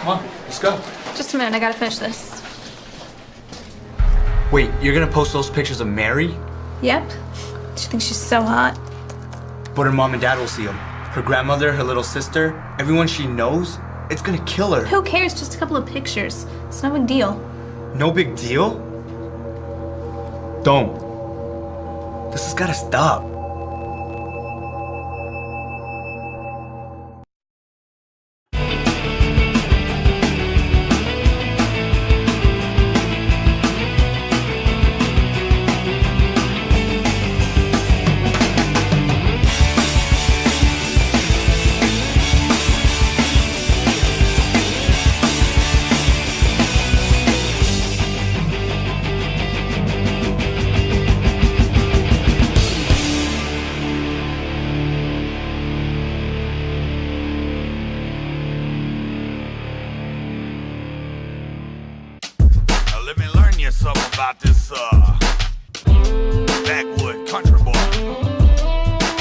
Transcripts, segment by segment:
Come on, let's go. Just a minute, I gotta finish this. Wait, you're gonna post those pictures of Mary? Yep. She thinks she's so hot. But her mom and dad will see them. Her grandmother, her little sister, everyone she knows, it's gonna kill her. Who cares? Just a couple of pictures. It's no big deal. No big deal? Don't. This has gotta stop. Let me learn you something about this, backwood country boy.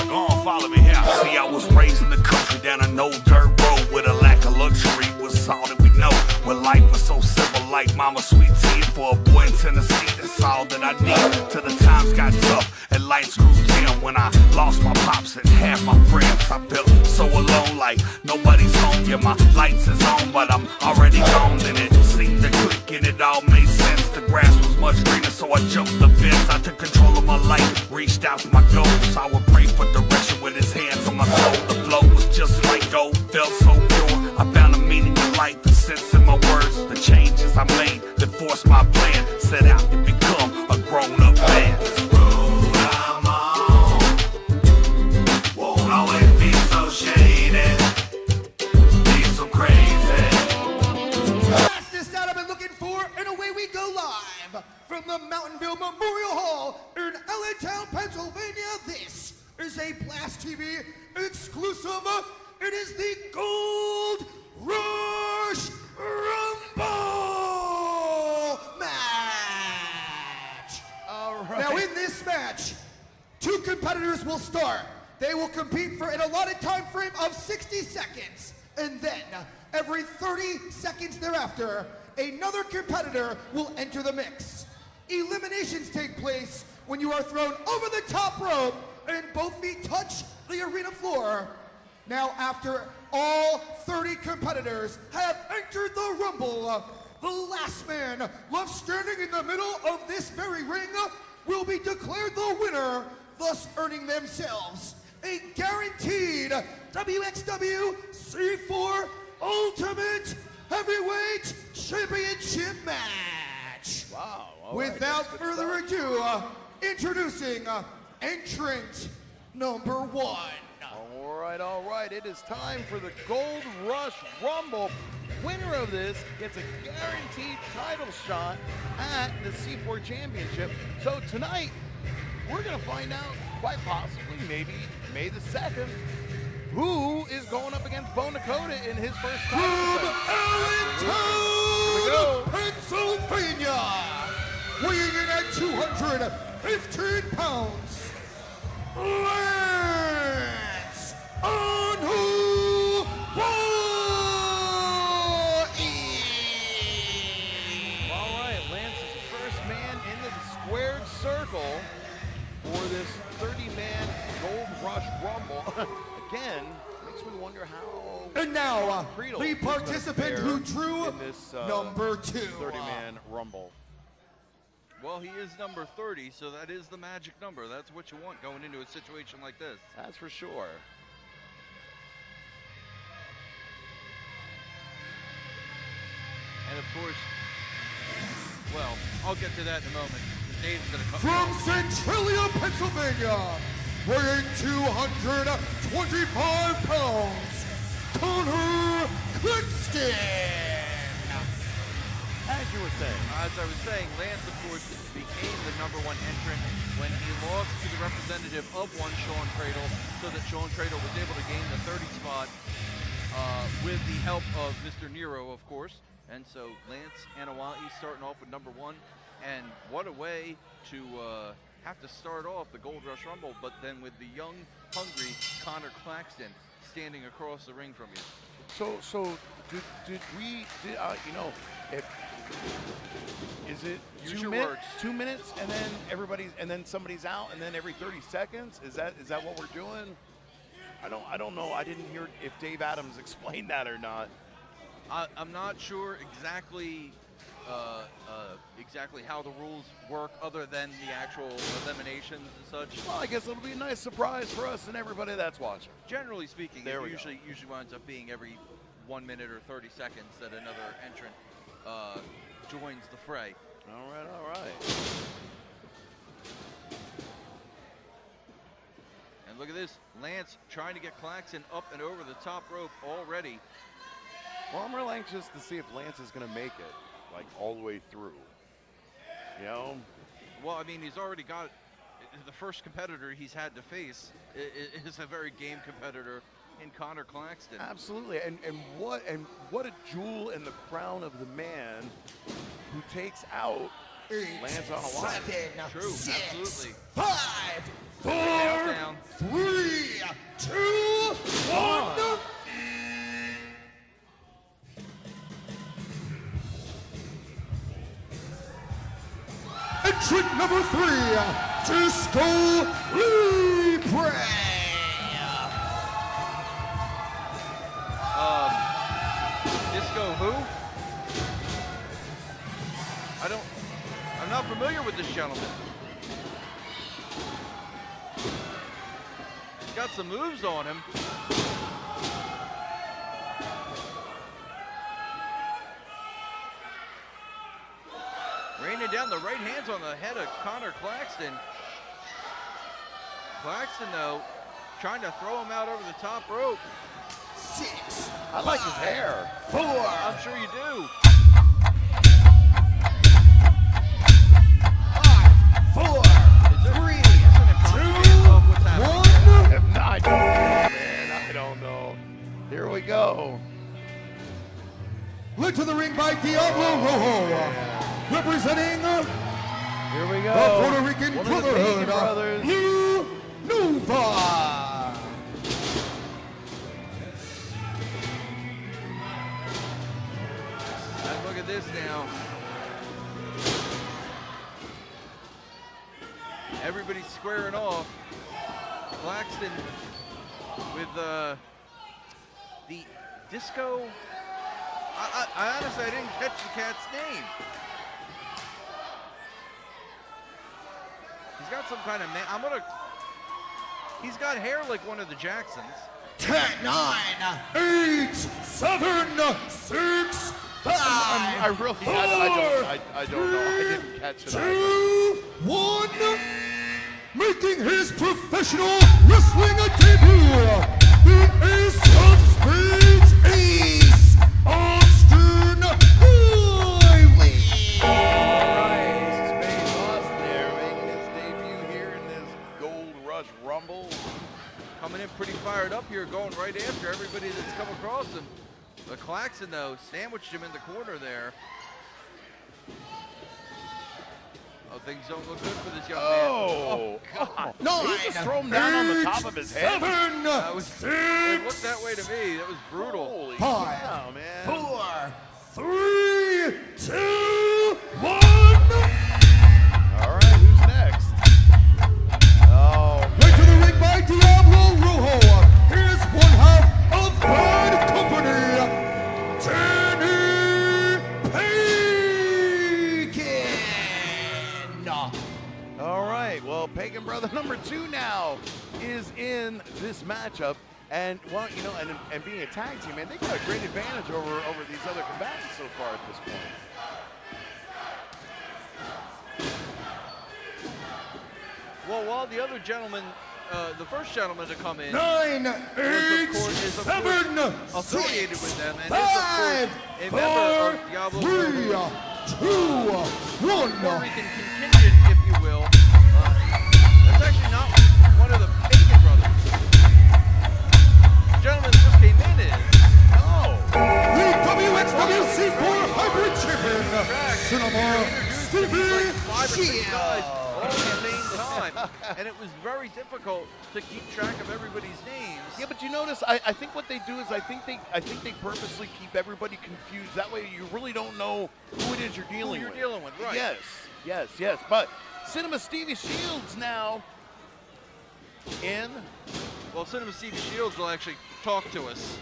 Go on, follow me here. See, I was raised in the country down an old dirt road with a lack of luxury was all that we know. Where life was so simple, like mama sweet tea. For a boy in Tennessee, that's all that I need. Till the times got tough and lights grew dim. When I lost my pops and half my friends, I felt so alone, like nobody's home. Yeah, my lights is on, but I'm already gone. And it seemed to click and it all made sense. The grass was much greener, so I jumped the fence. I took control of my life, reached out for my goals. I would pray for direction with his hands on my soul. The flow was just like gold, felt so pure. I found a meaning in life and sense in my words. The changes I made that forced my plan, set out to become a grown-up man. This road I'm on won't always be so shady, be so crazy. Fastest that I've been looking for, and away we go live from the Mountainville Memorial Hall in Allentown, Pennsylvania. This is a Blast TV exclusive. It is the Gold Rush Rumble match. All right. Now in this match, two competitors will start. They will compete for an allotted time frame of 60 seconds. And then, every 30 seconds thereafter, another competitor will enter the mix. Eliminations take place when you are thrown over the top rope and both feet touch the arena floor. Now, after all 30 competitors have entered the Rumble, the last man left standing in the middle of this very ring will be declared the winner, thus earning themselves a guaranteed WXWC4 Ultimate Heavyweight Championship match. Wow. Without further ado, introducing entrant number 1. All right. It is time for the Gold Rush Rumble. Winner of this gets a guaranteed title shot at the C4 Championship. So tonight, we're going to find out, quite possibly, maybe May the 2nd, who is going up against Bo Nakota in his first From title Allentown, Pennsylvania, weighing in at 215 pounds, Lance Anhu All right, Lance is the first man into the squared circle for this 30-man Gold Rush Rumble. Again, makes me wonder how. And now, Creedle the is gonna participant fare who drew in this number 2. 30-man Rumble. Well, he is number 30, so that is the magic number. That's what you want going into a situation like this. That's for sure. And of course, well, I'll get to that in a moment. Dave's gonna come. From Centralia, Pennsylvania, weighing 225 pounds, Connor Clixton. As you were saying. As I was saying, Lance, of course, became the #1 entrant when he lost to the representative of one Sean Cradle, so that Sean Cradle was able to gain the 30 spot with the help of Mr. Nero, of course. And so Lance Anoa'i starting off with #1, and what a way to have to start off the Gold Rush Rumble, but then with the young, hungry Connor Claxton. standing across the ring from you. So did we, you know, is it Use your words. 2 minutes and then somebody's out and then every 30 seconds? Is that what we're doing? I don't know. I didn't hear if Dave Adams explained that or not. I'm not sure exactly exactly how the rules work other than the actual eliminations and such. Well, I guess it'll be a nice surprise for us and everybody that's watching. Generally speaking, There it we usually winds up being every 1 minute or 30 seconds that another entrant joins the fray. All right. And look at this, Lance trying to get Claxton up and over the top rope already. Well, I'm real anxious to see if Lance is going to make it, like, all the way through. You know? Well, I mean, he's already got the first competitor he's had to face is a very game competitor in Connor Claxton. Absolutely, and what a jewel in the crown of the man who takes out Lance on a line. 7, True, 6, absolutely. 5, 4, Countdown. 3, 2, 1. Entrant number 3, Disco Libre. Disco who? I'm not familiar with this gentleman. He's got some moves on him. Raining down the right hands on the head of Connor Claxton. Claxton, though, trying to throw him out over the top rope. 6, I like his hair. 4, I'm sure you do. 5, 4, 3, 2, 1. I don't know, man. I don't know. Here we go. Led to the ring by Diablo Rojo, representing Here we go. the Puerto Rican One of the Bacon Brotherhood, brothers. Lou Nova. And look at this now. Everybody's squaring off. Claxton with the Disco. I honestly, I didn't catch the cat's name. He's got some kind of he's got hair like one of the Jacksons. 10, 9, 8, 7, 6, 5, I really, I don't know. I didn't catch it. 2, 1. Making his professional wrestling debut, the Ace of Spades, Ace Austin Riley. Ace of Spades Austin there, making his debut here in this Gold Rush Rumble. Coming in pretty fired up here, going right after everybody that's come across him. But Claxton, though, sandwiched him in the corner there. Oh, things don't look good for this young man. Oh, God. 9, He just throw him down on the top of his head. 7, It 6, looked that way to me. That was brutal. Holy 5, cow, man. 4, 3, 2, 1. All right, who's next? Oh, Right to the ring by Diablo Rojo. Here's one half of Bad Company, Danny Pagan. all right. Well, Pagan Brother number 2 now is in this matchup. And, well, you know, and being a tag team, man, they got a great advantage over these other combatants so far at this point. Well, while the other gentleman, the first gentleman to come in, 9, 8, is of 7, affiliated 6, with them, and 5, is of course a member 4, of Diablo 3, 2, Puerto 1. Rican contingent, if you will. That's actually not one of the Pagan brothers. The gentleman that just came in is. Oh, The WXWC4 Hybrid Champion, Cinema Like 5 or 6 guys, Shield. all campaigns the time, and it was very difficult to keep track of everybody's names. Yeah, but you notice, I think what they do is I think they purposely keep everybody confused. That way you really don't know who it is you're dealing with. Right. Yes. But Cinema Stevie Shields now in. Well, Cinema Stevie Shields will actually talk to us.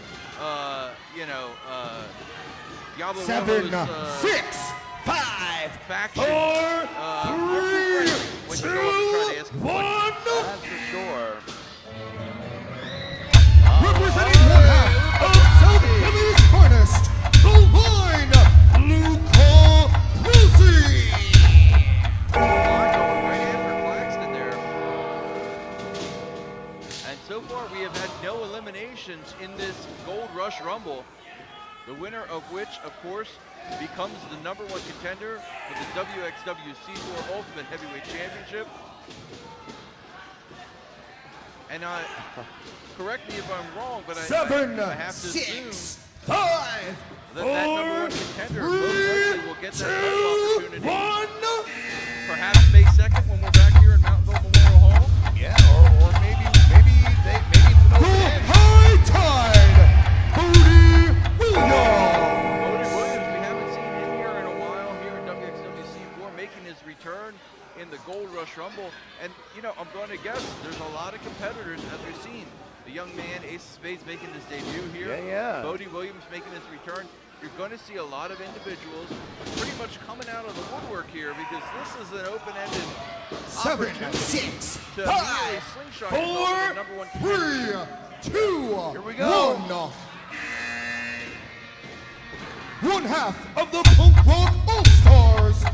Diablo 7, Rojo's, 6, 5, faction. 4, 3, When you go up and try to ask him 1. That's for sure. Representing one half of South Philly's finest, the line, Luca Bruzzi. Going right after Claxton there. And so far we have had no eliminations in this Gold Rush Rumble. The winner of which, of course, becomes the #1 contender for the WXWC4 Ultimate Heavyweight Championship. And correct me if I'm wrong, but I 7, have to 6, assume 5, that 4, #1 contender most likely will get that title 2, opportunity. 1. Perhaps May 2nd when we're back here in Mountainville Memorial Hall. Yeah, or maybe it's an open end. High Tide, Bodie Williams. Bodie Williams, we haven't seen him here in a while here in WXWC4, making his return in the Gold Rush Rumble. And, I'm going to guess there's a lot of competitors, as we've seen. The young man, Ace of Spades, making his debut here. Yeah. Bodie Williams making his return. You're going to see a lot of individuals pretty much coming out of the woodwork here because this is an open-ended 7, opportunity 6, to 5, immediately slingshot yourself 4, to the #1 contender. 3, 2, Here we go. 1. One half of the Punk Rock All-Stars,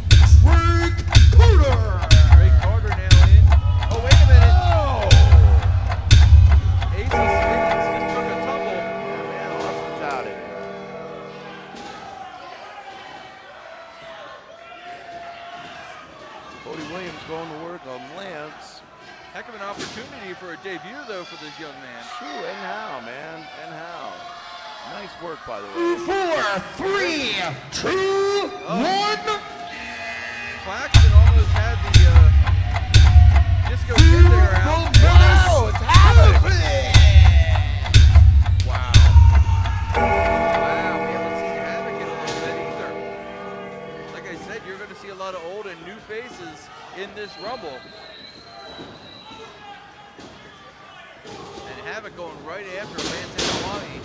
Drake Carter. Drake Carter now in. Oh, wait a minute. Ace of Spades just took a tumble. Man, Austin's out of here. Bodie Williams going to work on Lance. Heck of an opportunity for a debut, though, for this young man. True, and how, man, and how. Nice work, by the way. 4, 3, 2, 1. Claxton almost had the disco kid there out. Wow, it's happening. Wow, we haven't seen Havoc in a little bit either. Like I said, you're going to see a lot of old and new faces in this Rumble. And Havoc going right after Lance Antoine.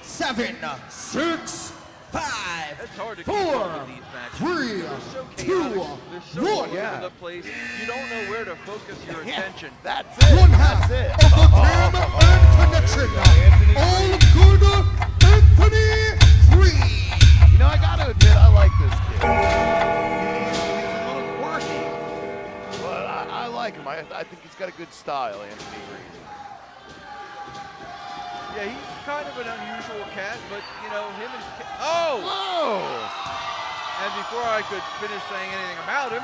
Seven, 6, 5, It's hard to keep 4, up with these matches. 3, They're so 2, chaotic. They're so all 1. over the place. You don't know where to focus your attention. That's it. One half That's it. of the Cam and Connection. Anthony All good, Anthony Green. I gotta admit, I like this kid. He's a little quirky, but I like him. I think he's got a good style, Anthony Green. Yeah, he's kind of an unusual cat, but him and oh! And before I could finish saying anything about him,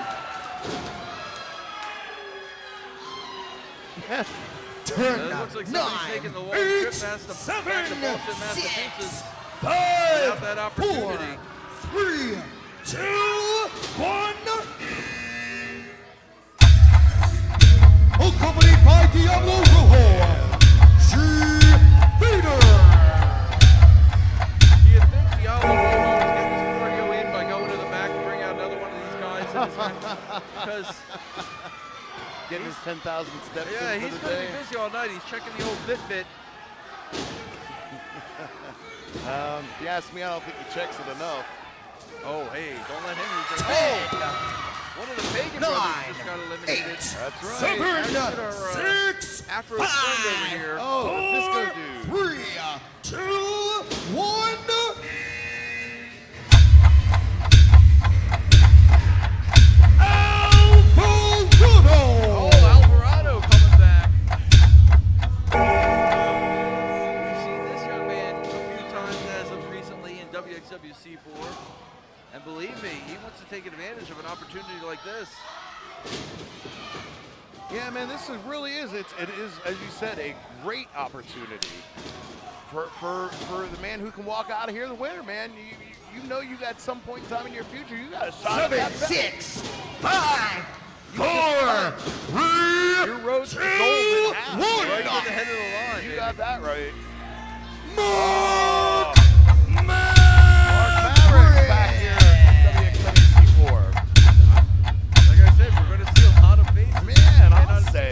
Turn, it looks like somebody's 9, taking the long 8, trip past the 7, Boston 6, Massachusetts 5, without that 4, opportunity. 3, 2, 1. Accompanied by Diablo Rojo, G. Vader. Do you think Diablo Rojo is getting his cardio in by going to the back and bring out another one of these guys in his match? Because Getting his 10,000 steps yeah, in he's for the going to day. be busy all night. He's checking the old Fitbit. If you ask me, I don't think he checks it enough. Oh, hey, don't let him use 10, that. One of the Pagan brothers just got eliminated. 8, That's right. 7, 6, Afro friend over 5, here. Oh, the Disco 4, Dude. 3, 2, 1. Alvarado. Oh, Alvarado coming back. We've seen this young man a few times as of recently in WXWC4. And believe me, he wants to take advantage of an opportunity like this. Yeah, man, this really is. It is, as you said, a great opportunity for the man who can walk out of here the winner, man. you know you got some point in time in your future, you got a shot at 7, that belt. 6, 5, 4, 3, Your road to golden half, 1. Right to the head of the line, You baby. got that right. Mark Mark Maverick back here at WXWC4. Like I said, we're going to see a lot of faces. Man, I'll say.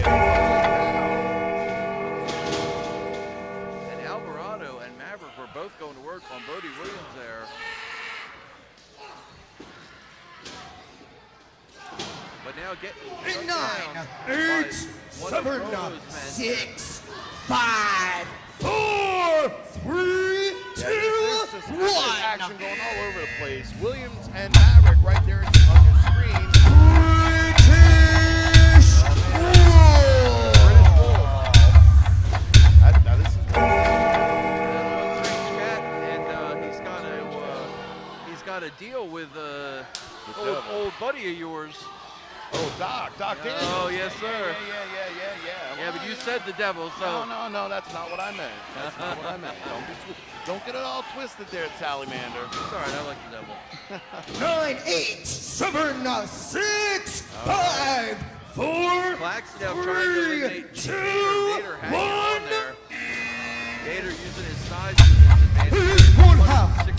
And Alvarado and Maverick were both going to work on Bodie Williams there. But now getting 9, 8, 7, 6, 5, 4, 3, 2, There's just 1. action going all over the place. Williams and Maverick right there on your screen. British Wolf. Now this is And he's got a deal with old buddy of yours. Doc Daniels. Oh, yes, sir. Yeah. Yeah, but you said the devil, so. No, that's not what I meant. That's not what I meant. Don't get it all twisted there, Salamander. It's all right, I like the devil. 9, 8, 7, 6, 5, 4, Claxton now trying to 3, eliminate 2, Vader hanging on 1. there. Vader using his size to his advantage. Here's one half of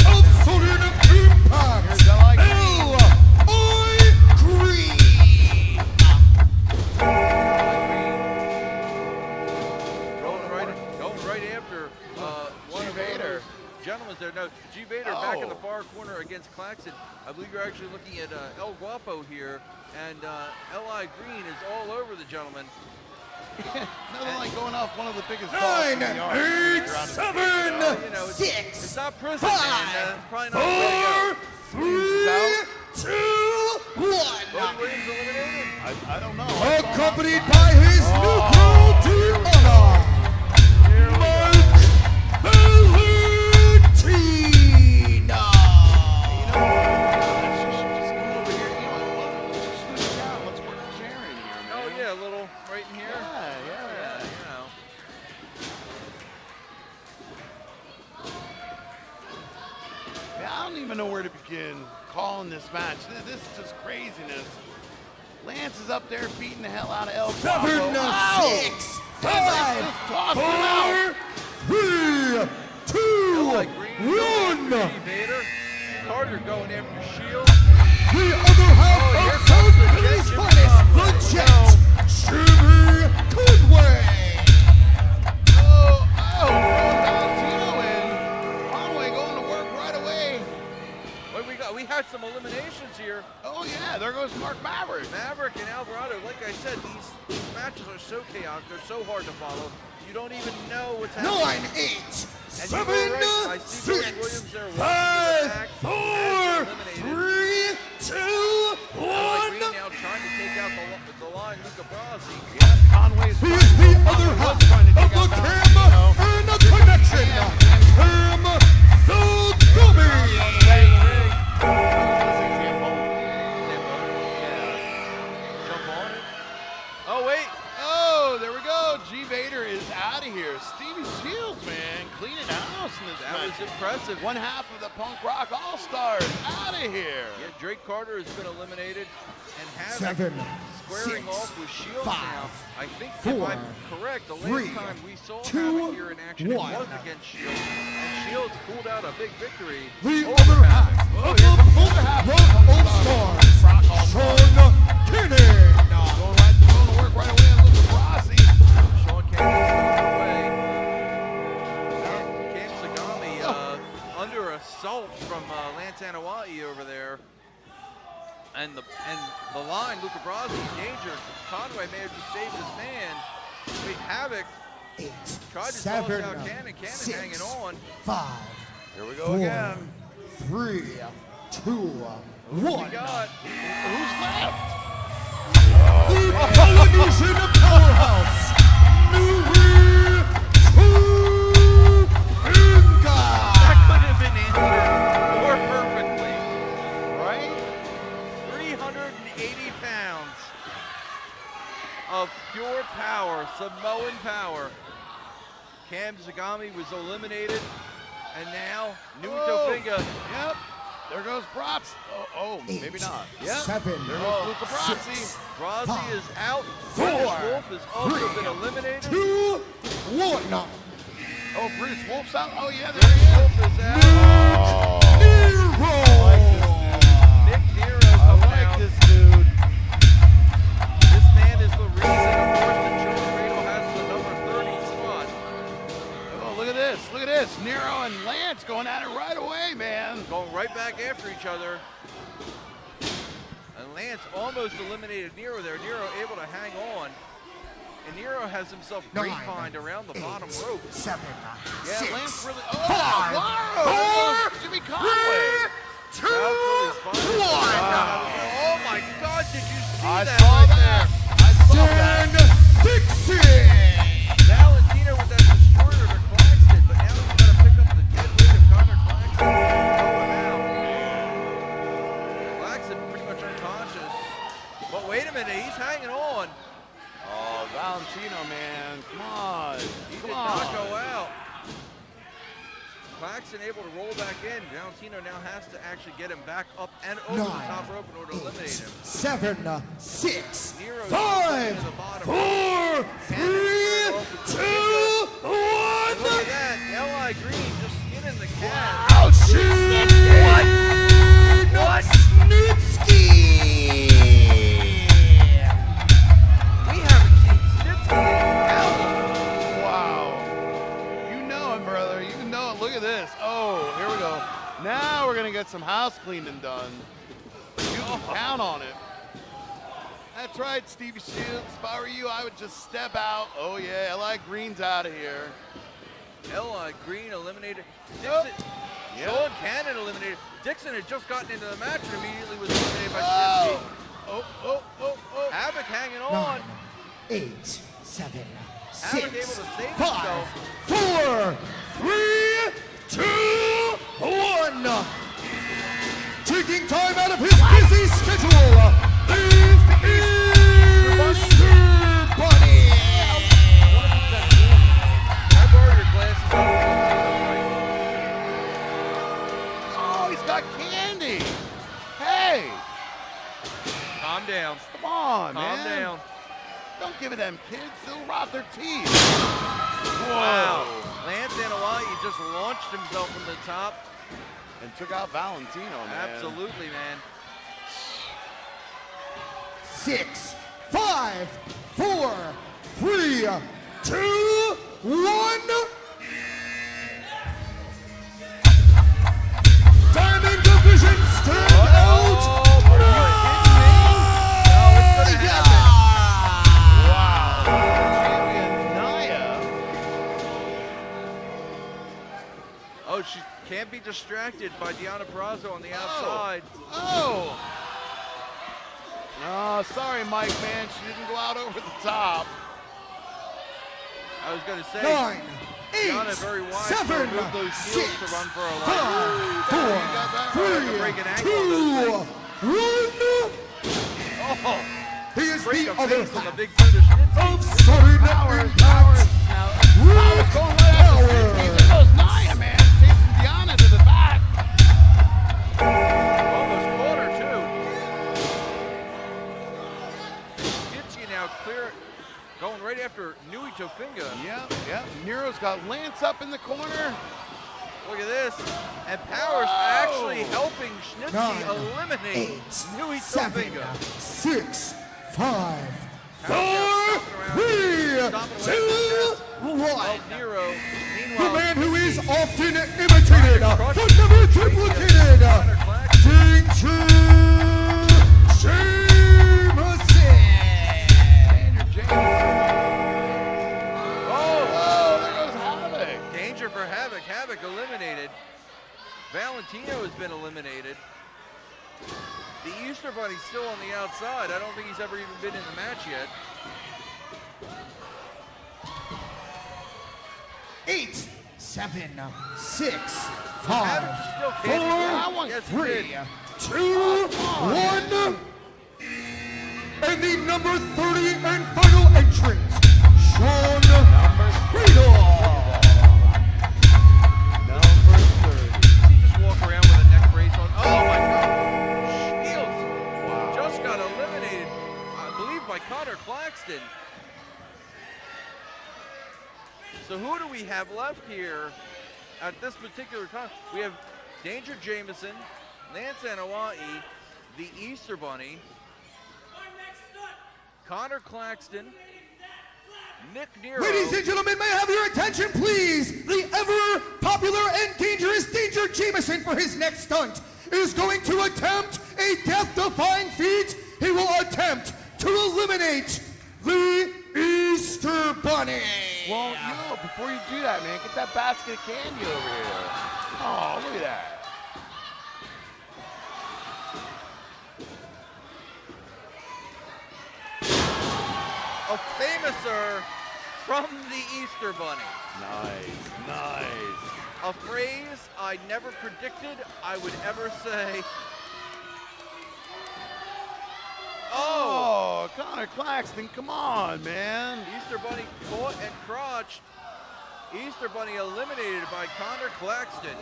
Southern Impact. Here's L.I. Green. Going right after one of Vader. Gentlemen there. No, G. Vader back in the far corner against Claxton. I believe you're actually looking at El Guapo here, and L.I. Green is all over the gentleman. Nothing like going off one of the biggest 9, 8, 7, 6, It's not prison, 5, man. It's probably not the way to 4, go. 3, 2, 1. Bodie Williams eliminated. I don't know. Accompanied by his new girl to honor, Mike Valentina. Just come over here. You know what? Just scoot down. Let's work the chair in here, man. Oh yeah, a little right in here. Yeah. You know. Yeah, I don't even know where to begin calling this match. This is just craziness. Lance is up there beating the hell out of El 7, Guapo. 6, Just tossed him out. 5, 4, 3, 2, Like Green, 1. Vader. Carter going after Shield. The other half of South Philly's finest, the Jet, Jimmy Conway. Valentino in. Conway going to work right away. What we had some eliminations here. Oh yeah, there goes Mark Maverick. Maverick and Alvarado, like I said, these matches are so chaotic, they're so hard to follow. You don't even know what's happening. 9, 8, And 7, you were right. I see Bodie 6, Williams there 5, walking to the 4, back. 3, 2, L.I. 1. Green now trying to take out the line, Luca Brasi. Yes, Conway's Here's the other half of the Cam and a connection. Cam Zogumi. Jump on it. Oh, wait. Oh, there we go. G. Vader is out of here. Stevie Shields, man, cleaning house in this That was match. impressive. One half of the Punk Rock All-Stars out of here. Yeah, Drake Carter has been eliminated. And Havoc 7, squaring 6, off with Shields 5, now. I think, 4, if I'm correct, the last 3, time we saw 2, Havoc here in action, it 1. was against Shields. And Shields pulled out a big victory. The over other Havoc. half of the Punk Rock All-Stars, Sean Kinnan. Going to work right away on Luca Brasi. Sean Campbell's away. Cam Sagami under assault from Lance Anawai over there. And the line, Luca Brasi in danger. Conway may have just saved his man. Wait, Havoc 8, tried to 7, toss out Cannon. Cannon 6, hanging on. 5, Here we go 4, again. 3, 2, We 1. got Who's left? The Polynesian powerhouse, Nui Tuinga. that could have been answered more perfectly. Right? 380 pounds of pure power, Samoan power. Cam Zagami was eliminated, and now Nui Whoa. Tofinga Yep. There goes Bratz. Oh, maybe not. Yep. 7, There goes Luca Brazzi. 6, Brazzi is out. 4, Wolf has also been eliminated. 2, 1. Oh, Bruce Wolf's out. Oh, yeah, there he is. Wolf is out. Nick Nero I coming like out. this dude. This man is the reason, of course, that Joe Fredo has the number 30 spot. Oh, look at this. Look at this. Nero and Lance going at it right away, man. Going right back after each other. And Lance almost eliminated Nero there. Nero able to hang on. And Nero has himself grapevine around the bottom rope. 7, Yeah, 6, Lance really. 5, Oh, Jimmy Conway. 2, Crowd Phillies finally 1. Oh my God, did you see I that saw right that. there? I saw that. Dixie. Valentino with that destroyer to Claxton, but now he's got to pick up the dead weight of Connor Claxton and throw him out. Claxton pretty much unconscious. But wait a minute, he's hanging on. Oh, Valentino, man. Come on. He did not go out. Claxton able to roll back in. Valentino now has to actually get him back up and over the 9, top rope in order to eliminate him. 7, 6, Nero's 5, to the bottom. 4, 3, 2, 1. And look at that, L.I. Green just skinning the cat. What? Snitsky. We haven't seen Snitsky in hell. Wow. You know it, brother. You know it. Look at this. Oh, here we go. Now we're going to get some house cleaning done. You can count on it. That's right, Stevie Shields. If I were you, I would just step out. Oh, yeah. L.I. Green's out of here. L.I. Green eliminated. Yep. Dixon. Yep. Sean Cannon eliminated. Dixon had just gotten into the match and immediately was eliminated by Oh. Snitsky. Havoc hanging 9, on. 8, 7, Havoc able 6, to save 5, himself. 4, 3, 2, 1. Taking time out of his busy schedule, Mr. Bunny. Can I borrow your glasses? Oh, he's got candy. Hey, Calm down. come on, Calm man. down. Don't give it them kids. They'll rot their teeth. Wow. Lance Anawai just launched himself from the top. And took out Valentino, man. Absolutely, man. 6, 5, 4, 3, 2, 1. Diamond Division stand out. Are you kidding me? No, it's gonna happen. Wow. Champion Naya. Oh, she can't be distracted by Deonna Purrazzo on the outside. Oh. No, sorry, Mike, man. She didn't go out over the top. I was going to say, 9, 8, Deonna very wise to 7, remove those 6, heels to run for her life. 5, 4, break an 3, ankle on 2, 1. Oh, He is break the a other face on the half big Buddha Schnitzel. of Southern Impact. Rick Power. There goes Naya, man. Chasing Deonna to the back. Almost caught her, too. Gitsi now clear, going right after Nui Tofinga. Yep. Nero's got Lance up in the corner. Look at this. And Powers actually helping Schnitzy 9, eliminate 8, Nui 7, Tofinga. 6, 5, 4, Stomping 3, around. 2, 1. Oh, Nero. The Meanwhile, man who is often imitated, but never duplicated, Danger Jameson. Oh, there goes Havoc. danger for Havoc. Havoc eliminated. Valentino has been eliminated. The Easter Bunny's still on the outside. I don't think he's ever even been in the match yet. 8, 7, 6, Havoc 5, still 4, can't. Yes, he 3, did. 2, 1. And the number 30 and final entrant, Sean Fredo. Number 30. Does he just walk around with a neck brace on? Oh, Claxton. So who do we have left here at this particular time? We have Danger Jameson, Lance Anawai, the Easter Bunny, Connor Claxton, Nick Nero. Ladies and gentlemen, may I have your attention, please? The ever popular and dangerous Danger Jameson for his next stunt is going to attempt a death-defying feat. He will attempt to eliminate the Easter Bunny. Well, yo, before you do that, man, get that basket of candy over here. Oh, look at that. A famouser from the Easter Bunny. Nice, nice. A phrase I never predicted I would ever say. Oh, Connor Claxton, come on, man. Easter Bunny caught and crotched. Easter Bunny eliminated by Connor Claxton.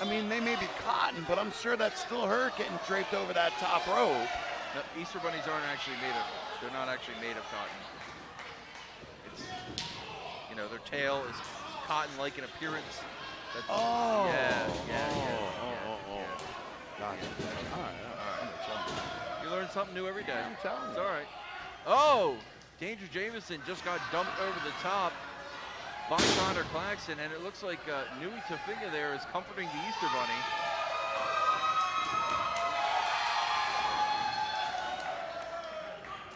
I mean, they may be cotton, but I'm sure that's still her getting draped over that top rope. No, Easter Bunnies aren't actually made of, they're not actually made of cotton. It's, you know, their tail is cotton-like in appearance. That's, Oh. Yeah. Gotcha. All right. You learn something new every day. I'm telling you. It's all right. Oh, Danger Jameson just got dumped over the top by Connor Claxton, and it looks like Nui Tafinga there is comforting the Easter Bunny.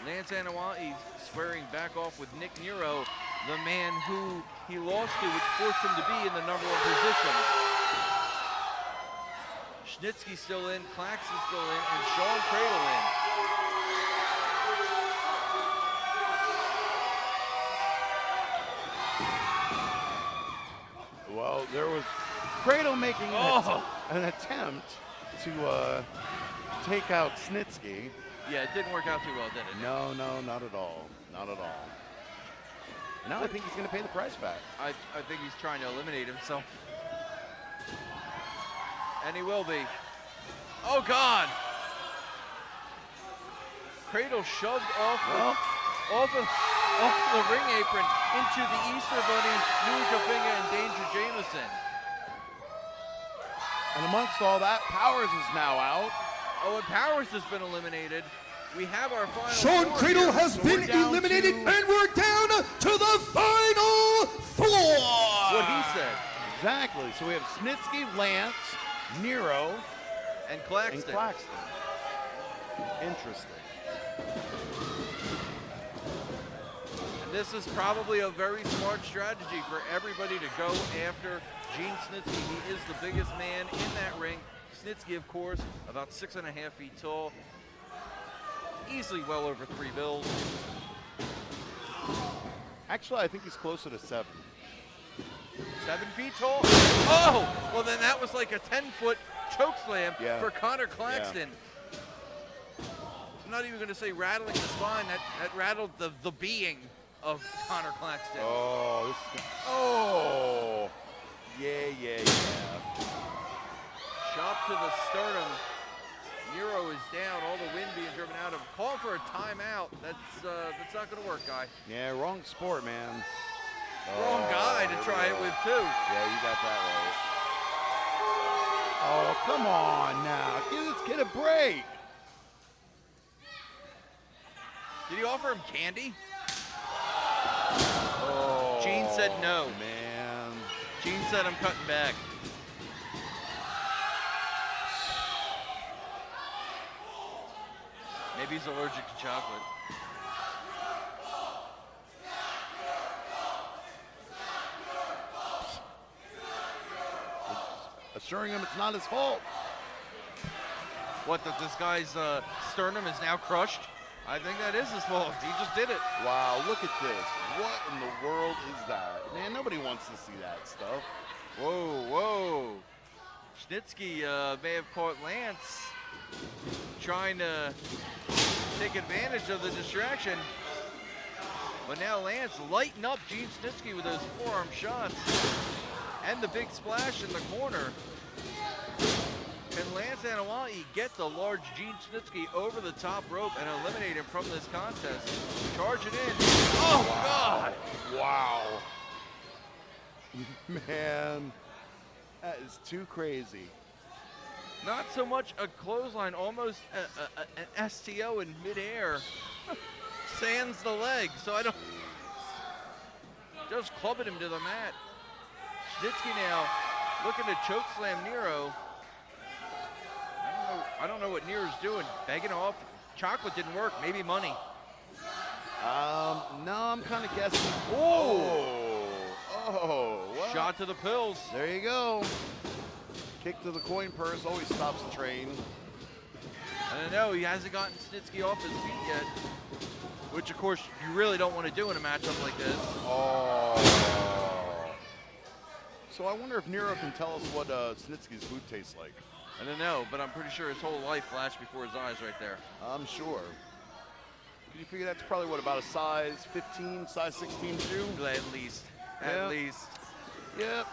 Lance Anawai squaring back off with Nick Nero, the man who he lost to, which forced him to be in the #1 position. Schnitzky still in, Claxton still in, and Sean Cradle in. Well, there was Cradle making an attempt to take out Snitsky. Yeah, it didn't work out too well, did it? No, not at all. Not at all. Now I think he's going to pay the price back. I think he's trying to eliminate himself. And he will be. Oh, God! Cradle shoved off the ring apron into the Easter Bunny, Nui Tafinga, and Danger Jameson. And amongst all that, Powers is now out. Oh, and Powers has been eliminated. We have our final Sean four Cradle here. has been eliminated, and we're down to the final 4. What he said. Exactly. So we have Snitsky, Lance, Nero, And Claxton. Interesting. And this is probably a very smart strategy for everybody to go after Gene Snitsky. He is the biggest man in that ring. Snitsky, of course, about 6.5 feet tall. Easily well over 3 bills. Actually, I think he's closer to 7. 7 feet tall? Oh! Well, then that was like a 10-foot choke slam for Connor Claxton. I'm not even going to say rattling the spine. That rattled the being of Connor Claxton. Oh. Yeah. Shot to the sternum. Nero is down, all the wind being driven out of him. Call for a timeout. That's not going to work, guy. Yeah, wrong sport, man. Wrong guy to try it with, too. Yeah, you got that right. Oh, come on now. Give this kid a break. Did he offer him candy? Oh, Gene said no. Man. Gene said I'm cutting back. Maybe he's allergic to chocolate. Assuring him it's not his fault. What, that this guy's sternum is now crushed? I think that is his fault. He just did it. Wow, look at this. What in the world is that? Man, nobody wants to see that stuff. Whoa. Schnitzky may have caught Lance trying to take advantage of the distraction. But now Lance lighting up Gene Snitsky with those forearm shots and the big splash in the corner. Can Lance Anoa'i get the large Gene Snitsky over the top rope and eliminate him from this contest? Charge it in. Oh, God! Wow. Man, that is too crazy. Not so much a clothesline, almost an STO in midair. Sands the leg, so I don't... Just clubbing him to the mat. Snitsky now looking to choke slam Nero. I don't know what Nero's doing. Begging off. Chocolate didn't work. Maybe money. No, I'm kind of guessing. Oh, well, Shot to the pills. there you go. Kick to the coin purse always stops the train. I don't know. He hasn't gotten Snitsky off his feet yet. Which, of course, you really don't want to do in a matchup like this. Oh. So I wonder if Nero can tell us what Snitsky's food tastes like. I don't know, but I'm pretty sure his whole life flashed before his eyes right there. I'm sure. Can you figure that's probably what, about a size 15, size 16 shoe? At least. At least. Yep.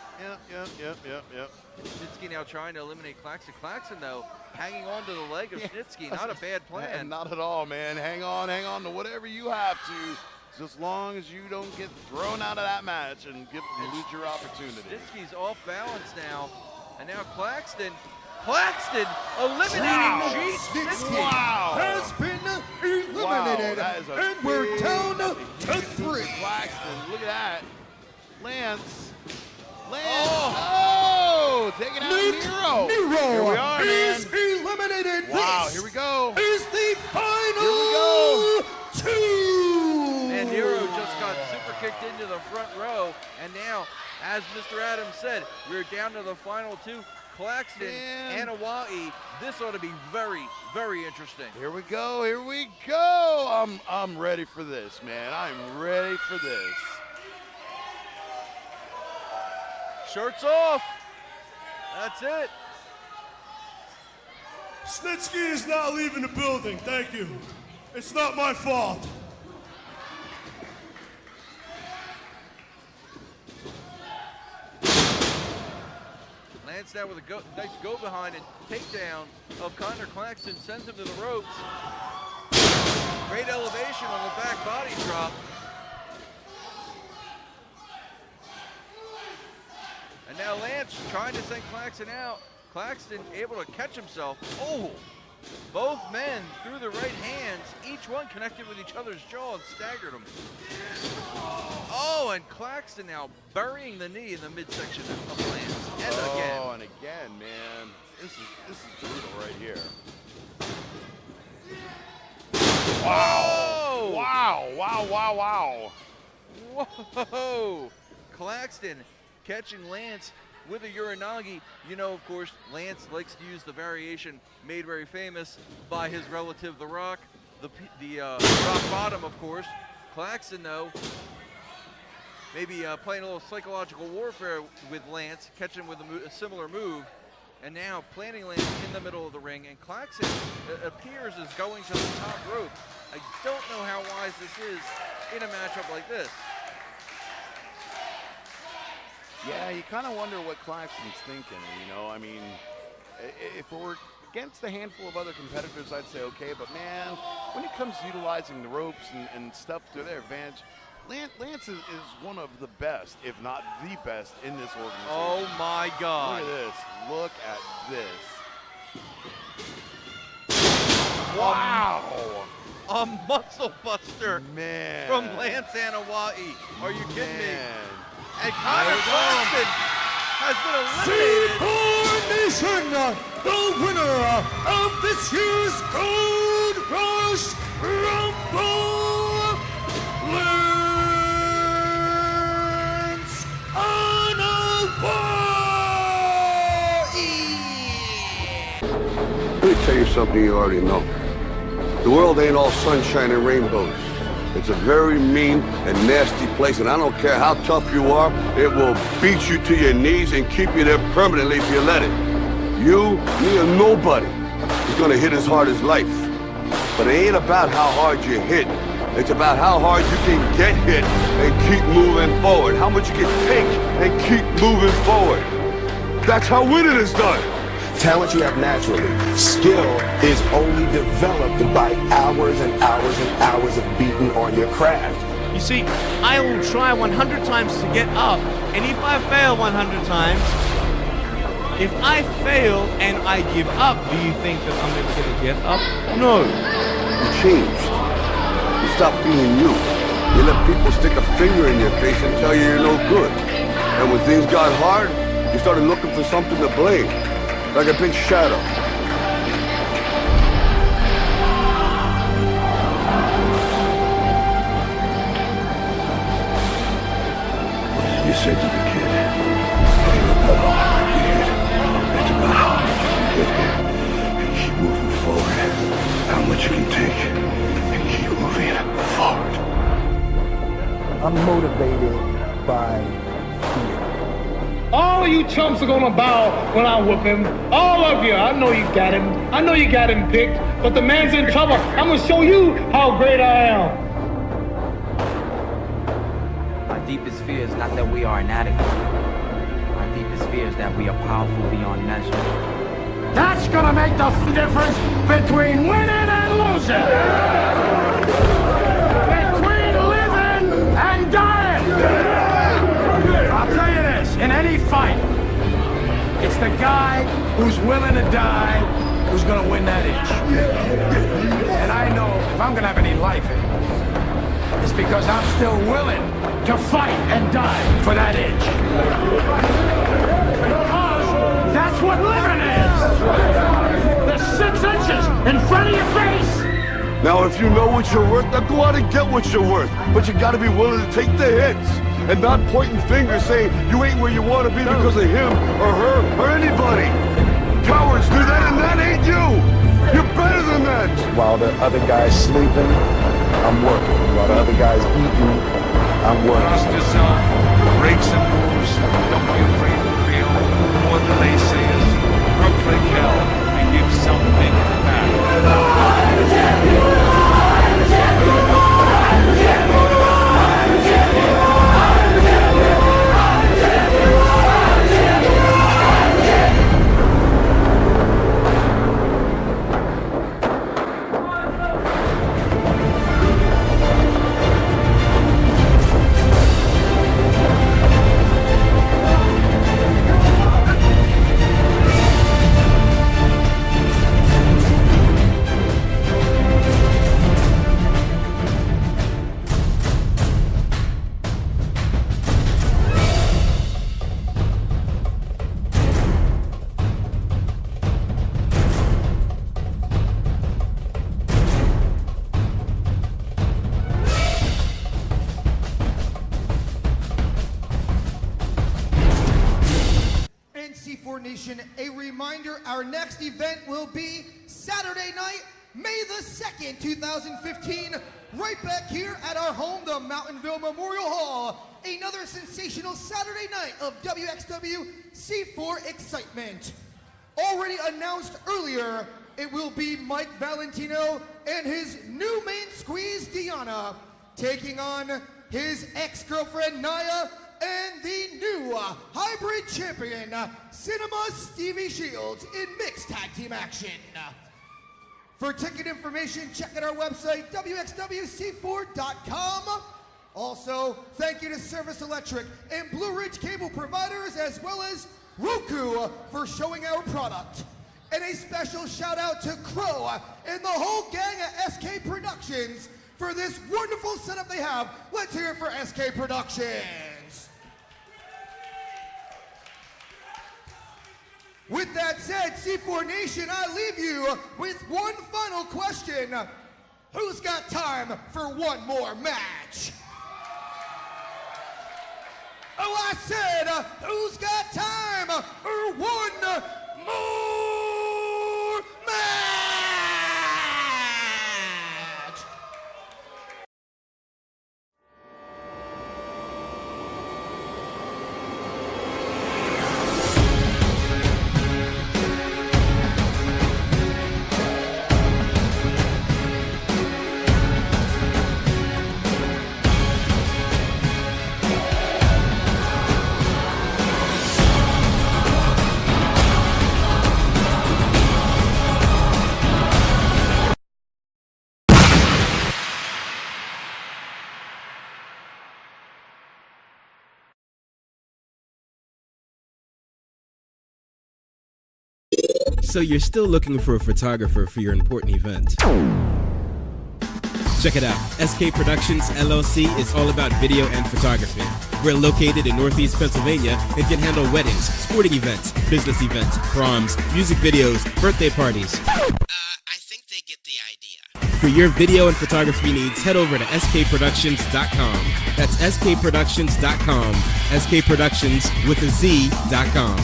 Snitsky now trying to eliminate Claxton. Claxton, though, hanging on to the leg of Snitsky. Not a bad plan. Not at all, man. Hang on to whatever you have to, as long as you don't get thrown out of that match and lose your opportunity. Snitsky's off balance now. And now Claxton eliminating Gene Snitsky. Wow. Has been eliminated, That is a and we're big down to defeat 3. Claxton, look at that. Lance. Oh. Taking out Nate Nero. Nero Here we are, is man. eliminated. Wow, This here we go. is the final Here we go. 2. And Nero just got super kicked into the front row. And now, as Mr. Adams said, we're down to the final 2. Claxton and Anoa'i. This ought to be very, very interesting. Here we go. I'm ready for this, man. I'm ready for this. Shirts off. That's it. Snitsky is not leaving the building, thank you. It's not my fault. Lance now with a nice go behind and takedown of Connor Claxton, sends him to the ropes. Great elevation on the back body drop. And now Lance trying to send Claxton out. Claxton able to catch himself. Oh, both men threw the right hands, each one connected with each other's jaw and staggered them. Oh, and Claxton now burying the knee in the midsection of Lance. And again. Oh, and again, man. This is brutal right here. Wow. Wow. Whoa. Claxton catching Lance with a Uranagi. You know, of course, Lance likes to use the variation made very famous by his relative, The Rock. The rock bottom, of course. Claxton, though, maybe playing a little psychological warfare with Lance, catching him with a similar move, and now planting Lance in the middle of the ring, and Claxton appears as going to the top rope. I don't know how wise this is in a matchup like this. Yeah, you kind of wonder what Claxton's thinking, you know? I mean, if it were against a handful of other competitors, I'd say okay, but man, when it comes to utilizing the ropes and stuff to their advantage, Lance is one of the best, if not the best, in this organization. Oh my God. Look at this. Wow. A muscle buster Man. from Lance Anoa'i. Are you kidding me? Man. And Connor Claxton has been eliminated. C4 Nation, the winner of this year's Gold Rush Rumble, Lance Anoa'i. Let me tell you something you already know. The world ain't all sunshine and rainbows. It's a very mean and nasty place, and I don't care how tough you are, it will beat you to your knees and keep you there permanently if you let it. You, me, or nobody is gonna hit as hard as life. But it ain't about how hard you hit. It's about how hard you can get hit and keep moving forward. How much you can take and keep moving forward. That's how winning is done. Talent you have naturally. Skill is only developed by hours and hours and hours of beating on your craft. You see, I will try 100 times to get up, and if I fail 100 times, if I fail and I give up, do you think that I'm never going to get up? No. You changed. You stopped being you. You let people stick a finger in your face and tell you you're no good. And when things got hard, you started looking for something to blame. Like a big shadow. What did you say to the kid? It ain't about how hard you hit. It's about how hard you can get here. And keep moving forward. How much you can take. And keep moving forward. I'm motivated by fear. All of you chumps are gonna bow when I whoop him. All of you. I know you got him. I know you got him picked. But the man's in trouble. I'm gonna show you how great I am. Our deepest fear is not that we are inadequate. Our deepest fear is that we are powerful beyond measure. That's gonna make the difference between winning and losing. Between living and dying. I'll tell you this, in any fight, it's the guy who's willing to die who's gonna win that itch. And I know if I'm gonna have any life in it, it's because I'm still willing to fight and die for that itch. Because that's what living is. The 6 inches in front of your face. Now, if you know what you're worth, now go out and get what you're worth. But you gotta be willing to take the hits. And not pointing fingers saying you ain't where you want to be because of him or her or anybody. Cowards do that and that ain't you. You're better than that. While the other guy's sleeping, I'm working. While the other guy's eating, I'm working. Trust yourself, breaks and moves, don't be afraid to fail, more than they say is work like hell and give something back. C4 Nation, a reminder, our next event will be Saturday night, May the 2nd, 2015, right back here at our home, the Mountainville Memorial Hall. Another sensational Saturday night of WXWC4 excitement. Already announced earlier, it will be Mike Valentino and his new main squeeze, Deanna, taking on his ex-girlfriend, Naya, and the new hybrid champion, Cinema Stevie Shields, in mixed tag team action. For ticket information, check out our website, WXWC4.com. Also, thank you to Service Electric and Blue Ridge Cable Providers, as well as Roku, for showing our product. And a special shout out to Crow and the whole gang at SK Productions for this wonderful setup they have. Let's hear it for SK Productions. With that said, C4 Nation, I leave you with one final question. Who's got time for one more match? Oh, I said, who's got time for one more match? So you're still looking for a photographer for your important event. Check it out. SK Productions LLC is all about video and photography. We're located in Northeast Pennsylvania and can handle weddings, sporting events, business events, proms, music videos, birthday parties. I think they get the idea. For your video and photography needs, head over to skproductions.com. That's skproductions.com. SK Productions with a Z.com.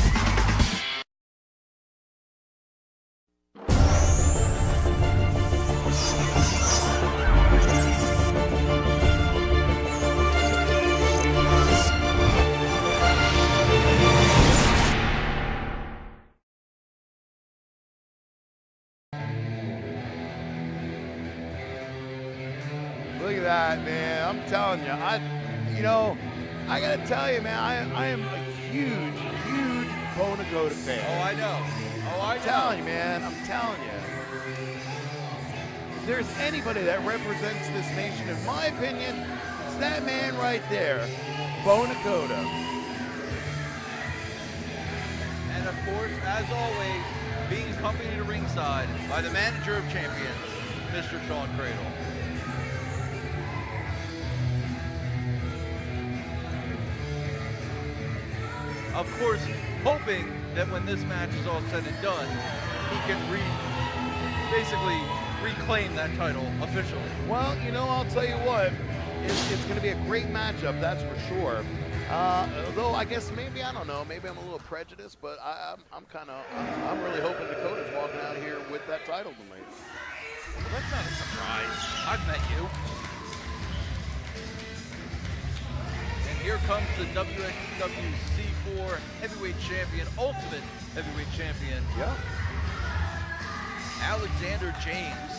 Look at that, man. I'm telling you, I gotta tell you, man, I am a huge Bo Nakota fan. Oh, I know. I'm telling you, man. I'm telling you. If there's anybody that represents this nation, in my opinion, it's that man right there, Bo Nakota. And of course, as always, being accompanied to ringside by the manager of champions, Mr. Sean Cradle. Of course, hoping that when this match is all said and done, he can basically reclaim that title officially. Well, I'll tell you what, it's going to be a great matchup, that's for sure. Although I guess maybe, I don't know, maybe I'm a little prejudiced, but I'm really hoping Dakota's walking out of here with that title tonight. Well, that's not a surprise. I've met you. And here comes the WXWC4 heavyweight champion, ultimate heavyweight champion. Yeah. Alexander James.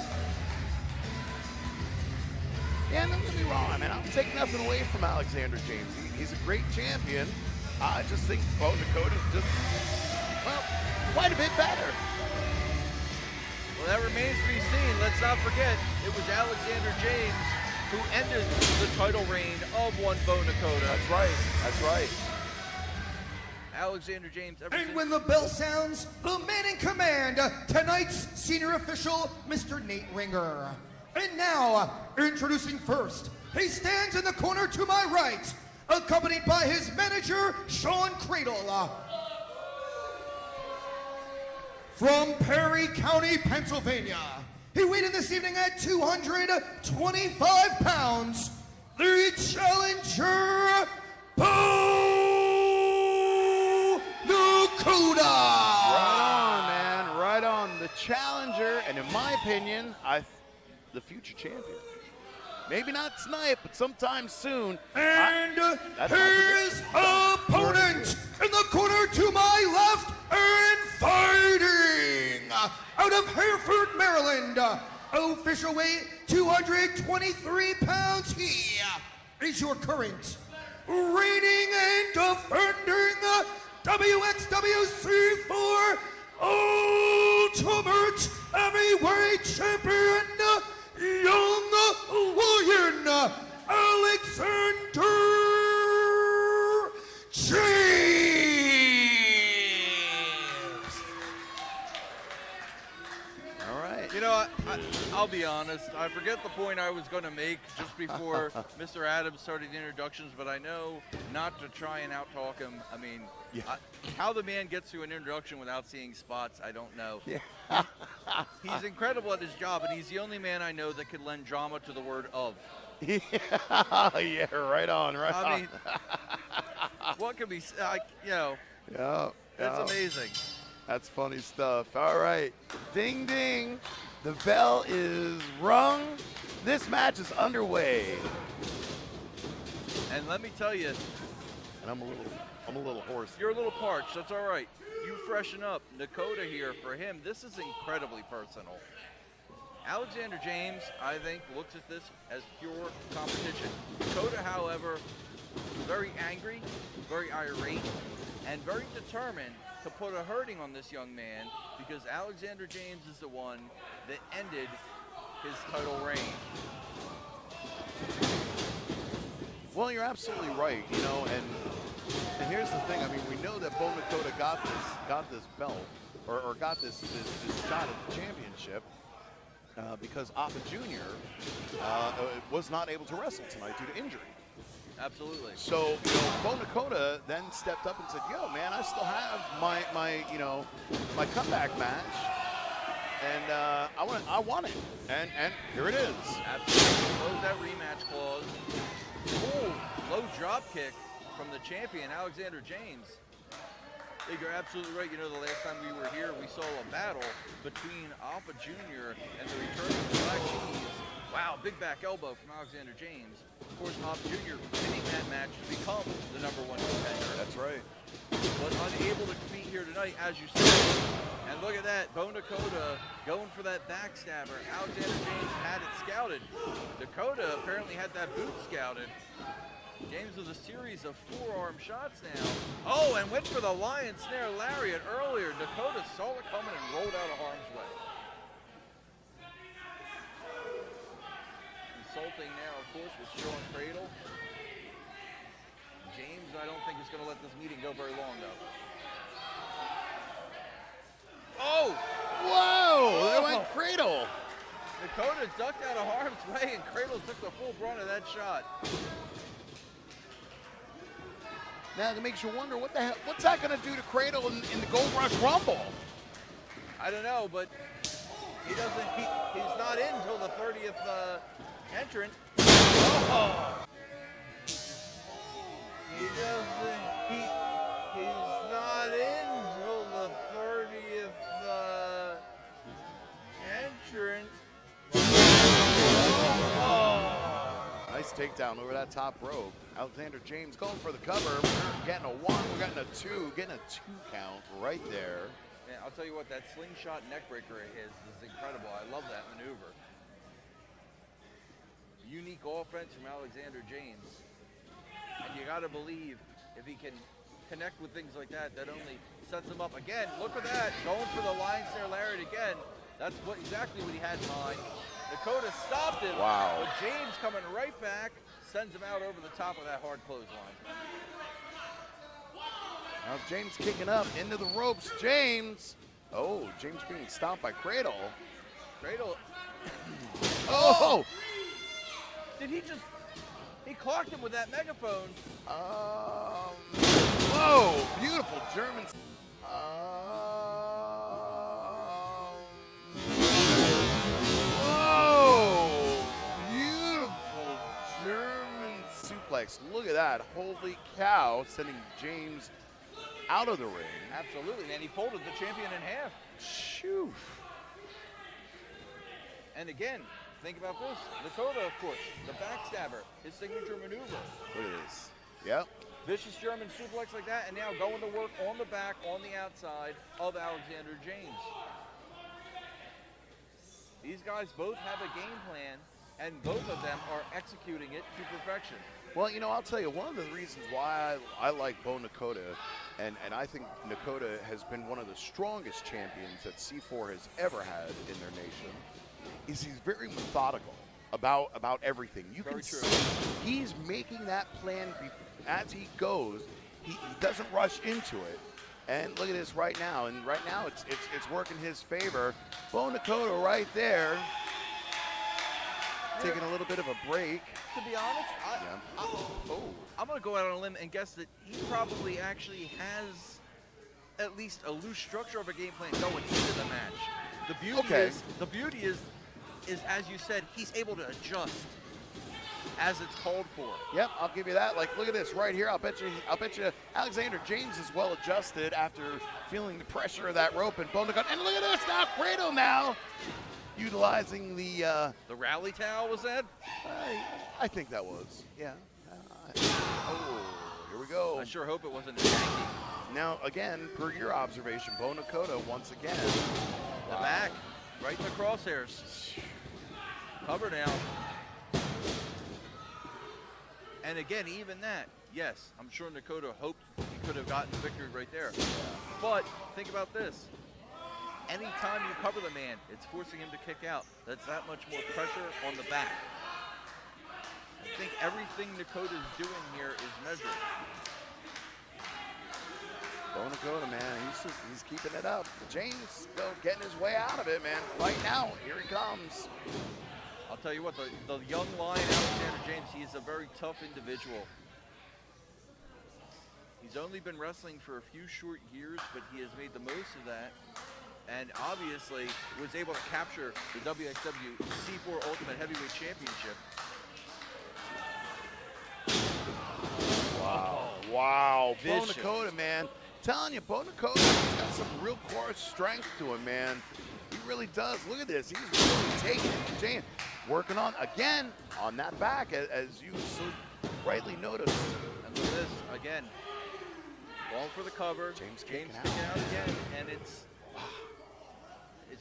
Yeah, don't get me wrong. I mean, I'll take nothing away from Alexander James. He's a great champion. I just think Bo Nakota's just, well, quite a bit better. Well, that remains to be seen. Let's not forget, it was Alexander James who ended the title reign of one Bo Nakota. That's right. That's right. Alexander James. And when the bell sounds, the man in command, tonight's senior official, Mr. Nate Ringer. And now, introducing first, he stands in the corner to my right, accompanied by his manager, Sean Cradle. From Perry County, Pennsylvania, he weighed in this evening at 225 pounds, the challenger, Bo Nakota. Right on, man, right on. The challenger, and in my opinion, the future champion. Maybe not tonight, but sometime soon. And his opponent in the corner to my left and fighting out of Hereford, Maryland. Official weight 223 pounds. He is your current reigning and defending WXWC4 Ultimate Heavyweight Champion, Young Lion, Alexander James. All right. You know, I'll be honest. I forget the point I was going to make just before Mr. Adams started the introductions, but I know not to try and out-talk him. I mean, yeah. How the man gets to an introduction without seeing spots, I don't know. Yeah. He's incredible at his job, and he's the only man I know that can lend drama to the word of. Yeah, right on, right on. I mean, what could be, Yeah. It's amazing. That's funny stuff. All right, ding, ding. The bell is rung. This match is underway. And let me tell you, and I'm a little hoarse. You're a little parched. That's all right. You freshen up. Nakota here, for him, this is incredibly personal. Alexander James, I think, looks at this as pure competition. Nakota, however, very angry, very irate, and very determined to put a hurting on this young man because Alexander James is the one that ended his title reign. Well, you're absolutely right, you know, and here's the thing. I mean, we know that Bo Nakota got this belt, or got this shot at the championship because Alpha Jr. Was not able to wrestle tonight due to injury. Absolutely. So, Bo Nakota then stepped up and said, "Yo, man, I still have my comeback match, and I want it." And here it is. Absolutely. Close that rematch clause. Cool low drop kick from the champion, Alexander James. I think you're absolutely right. The last time we were here, we saw a battle between Alpha Jr. and the returning Black Cheese. Wow, big back elbow from Alexander James. Of course, Alpha Jr. winning that match to become the #1 contender. That's right. But unable to compete here tonight, as you said. And look at that, Bo Nakota going for that backstabber. Alexander James had it scouted. Dakota apparently had that boot scouted. James with a series of forearm shots now. Oh, and went for the lion snare lariat earlier. Dakota saw it coming and rolled out of harm's way. Consulting now, of course, with Sean Cradle. James, I don't think is going to let this meeting go very long, though. Oh! Whoa! There went Cradle. Dakota ducked out of harm's way, and Cradle took the full brunt of that shot. Now it makes you wonder what's that going to do to Cradle in the Gold Rush Rumble? I don't know, but he's not in until the 30th entrant. Oh! He's not in until the 30th entrant. Oh! Nice takedown over that top rope. Alexander James going for the cover. We're getting a 1, we're getting a 2, getting a 2 count right there. Man, I'll tell you what, that slingshot neckbreaker is incredible. I love that maneuver. Unique offense from Alexander James. And you got to believe if he can connect with things like that, that only sets him up. Again, look at that, going for the lion snare lariat again. That's exactly what he had in mind. Dakota stopped him. Wow. But James coming right back, sends him out over the top of that hard clothesline. Now James kicking up into the ropes. James. Oh, James being stomped by Cradle. Cradle. Oh! Did he just... He clocked him with that megaphone. Whoa! Beautiful German. Whoa! Beautiful German suplex. Look at that. Holy cow. Sending James out of the ring. Absolutely, and he folded the champion in half. Shoo. And again, think about this. Dakota, of course, the backstabber, his signature maneuver. Look at this. Yep. Vicious German suplex like that, and now going to work on the back, on the outside of Alexander James. These guys both have a game plan, and both of them are executing it to perfection. Well, I'll tell you, one of the reasons why I like Bo Nakota, and I think Nakota has been one of the strongest champions that C4 has ever had in their nation, is he's very methodical about everything. You Very can true. see he's making that plan as he goes. He doesn't rush into it. And look at this right now. And right now it's working his favor. Bo Nakota right there, taking a little bit of a break. To be honest, I'm going to go out on a limb and guess that he probably actually has at least a loose structure of a game plan going into the match. The beauty is, as you said, he's able to adjust as it's called for. Yep, I'll give you that. Like, look at this right here. I'll bet you Alexander James is well adjusted after feeling the pressure of that rope and Bo Nakota. And look at this now, Cradle now utilizing the rally towel, was that? I think that was. Yeah. Oh, here we go. I sure hope it wasn't a janky. Now, again, per your observation, Bo Nakota once again. The back, right in the crosshairs. Cover now. And again, even that, yes, I'm sure Nakota hoped he could have gotten the victory right there. But think about this. Anytime you cover the man, it's forcing him to kick out. That's that much more pressure on the back. I think everything Nakota's doing here is measured. Bo Dakota, man, he's keeping it up. James still getting his way out of it, man. Right now, here he comes. I'll tell you what, the young lion, Alexander James, he is a very tough individual. He's only been wrestling for a few short years, but he has made the most of that. And obviously was able to capture the WXWC4 Ultimate Heavyweight Championship. Wow. Wow. Bo Vicious. Dakota, man. Telling you, Bo Dakota's got some real core strength to him, man. He really does. Look at this. He's really taking it. James working on, again, on that back, as you so rightly noticed. And look at this, again. Going for the cover. James kicking out again. And it's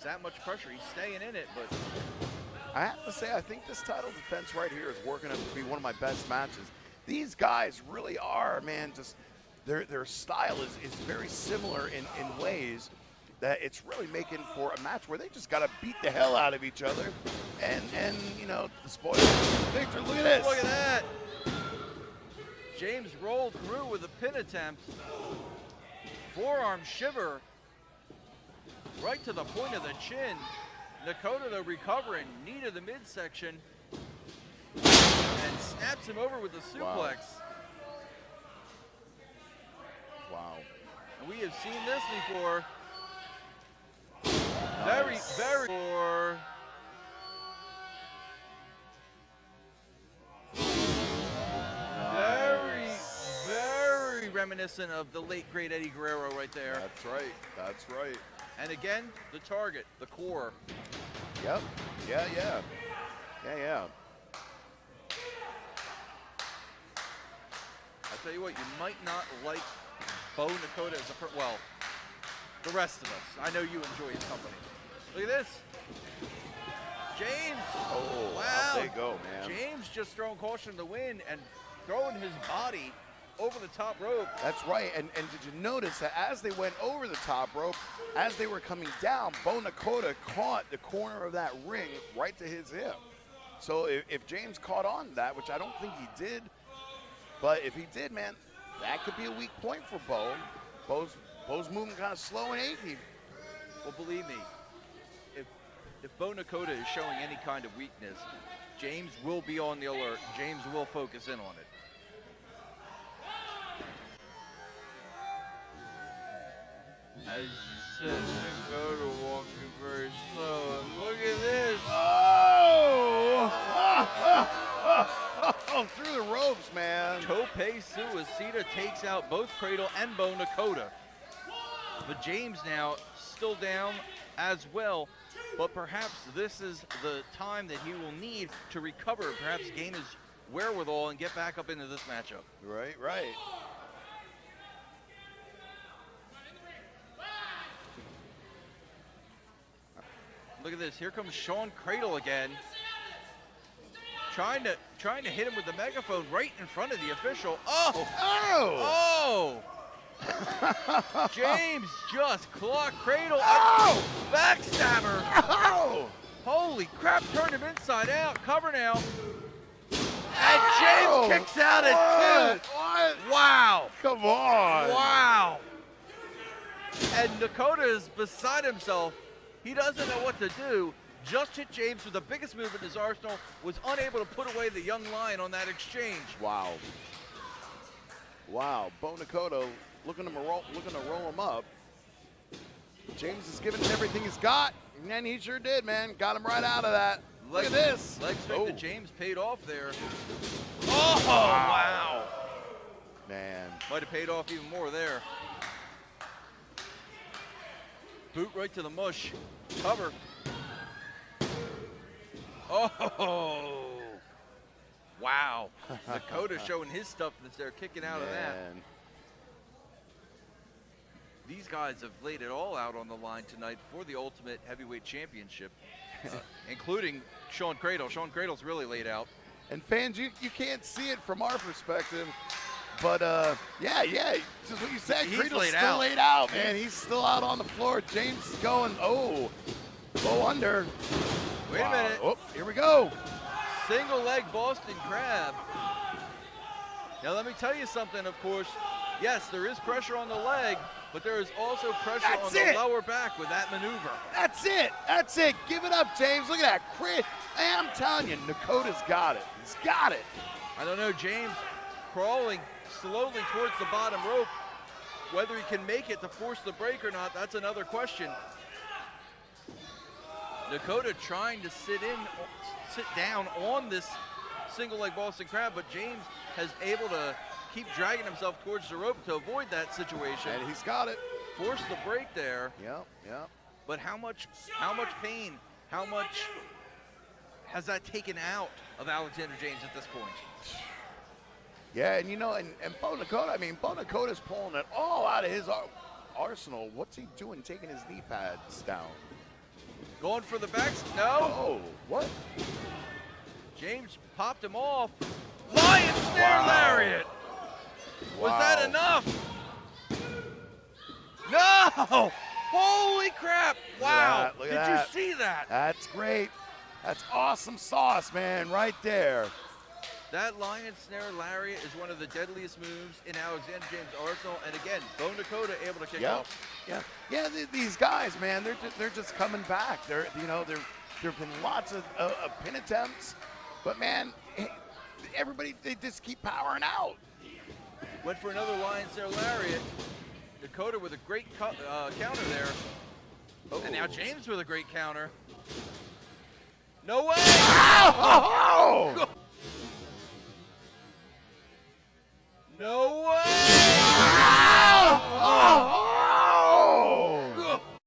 that much pressure. He's staying in it, but I have to say, I think this title defense right here is working out to be one of my best matches. These guys really are, man, just their style is very similar in ways that it's really making for a match where they just got to beat the hell out of each other. And you know, the spoiler picture, look at this. Look at that. James rolled through with a pin attempt. Forearm shiver right to the point of the chin. Dakota, though, recovering, knee to the midsection, and snaps him over with a suplex. Wow. And we have seen this before. Very, very for very reminiscent of the late great Eddie Guerrero right there. That's right. That's right. And again, the target, the core. Yep. Yeah. I tell you what, you might not like Bo Dakota as a well, the rest of us. I know you enjoy his company. Look at this. James. Oh, wow. Up they go, man. James just throwing caution to the wind and throwing his body over the top rope. That's right. And did you notice that as they went over the top rope, as they were coming down, Bo Dakota caught the corner of that ring right to his hip. So if James caught on to that, which I don't think he did, but if he did, man, that could be a weak point for Bo. Bo's moving kind of slow and achy. Well, believe me, if Bo Dakota is showing any kind of weakness, James will be on the alert. James will focus in on it. As you said, Dakota walking very slow. And look at this. Oh, through the ropes, man. Tope Suicida takes out both Cradle and Bo Dakota. But James now still down as well. But perhaps this is the time that he will need to recover, perhaps gain his wherewithal and get back up into this matchup. Right. Look at this. Here comes Sean Cradle again. Trying to hit him with the megaphone right in front of the official. Oh! James just clocked Cradle. Backstabber. Holy crap, turned him inside out. Cover now. And James kicks out at 2. What? Wow. Come on. Wow. And Dakota is beside himself. He doesn't know what to do. Just hit James with the biggest move in his arsenal, was unable to put away the young lion on that exchange. Wow. Bo Dakota looking to roll him up. James is giving him everything he's got, and he sure did, man. Got him right out of that. Look at this. Leg straight to James paid off there. Oh, wow. Man. Might have paid off even more there. Boot right to the mush. Cover. Oh, wow. Dakota showing his toughness there, kicking out of that. These guys have laid it all out on the line tonight for the Ultimate Heavyweight Championship, including Sean Cradle. Sean Cradle's really laid out. And fans, you can't see it from our perspective, but yeah, just what you said. He's Cradle's still laid out, man. He's still out on the floor. James is going, Bo under. Wait a minute. Oh, here we go. Single leg Boston Crab. Now let me tell you something, of course. Yes, there is pressure on the leg, but there is also pressure That's on the it. lower back with that maneuver. That's it. That's it. Give it up, James. Look at that. Chris, I'm telling you, Nakota's got it. He's got it. I don't know, James crawling slowly towards the bottom rope. Whether he can make it to force the break or not, that's another question. Nakota trying to sit down on this single leg Boston Crab, but James has able to keep dragging himself towards the rope to avoid that situation. And he's got it. Force the break there. Yep. But how much pain, how much has that taken out of Alexander James at this point? Yeah, and you know, and Bo Nakota, I mean, Bo Nakota's pulling it all out of his arsenal. What's he doing taking his knee pads down? Going for the backs? No. Oh, what? James popped him off. Lion snare lariat. Was that enough? No! Holy crap! Wow! Look at Did that. you see that? That's great. That's awesome sauce, man, right there. That lion snare lariat is one of the deadliest moves in Alexander James' arsenal, and again, Bo Nakota able to kick off. Yeah. These guys, man, they're just coming back. There've been lots of pin attempts, but man, everybody they just keep powering out. Went for another lion snare lariat. Nakota with a great counter there, and now James with a great counter. No way! Oh! No way! Oh!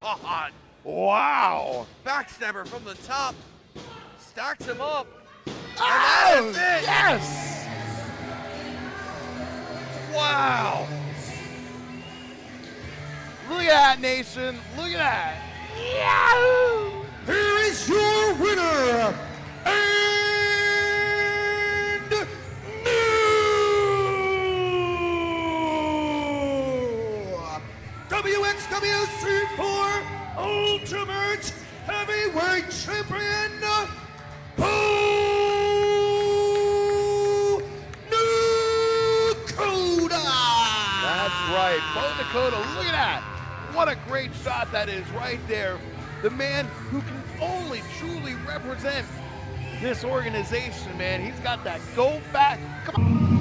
God. Wow! Backstabber from the top, stacks him up. Oh, and that is it. Yes! Wow! Look at that, nation! Look at that! Yahoo! Here is your winner and new WXWC4 Ultimate Heavyweight Champion, Bo Nakota! That's right, Bo Nakota, look at that! What a great shot that is right there. The man who can only truly represent this organization, man. He's got that go back. Come on.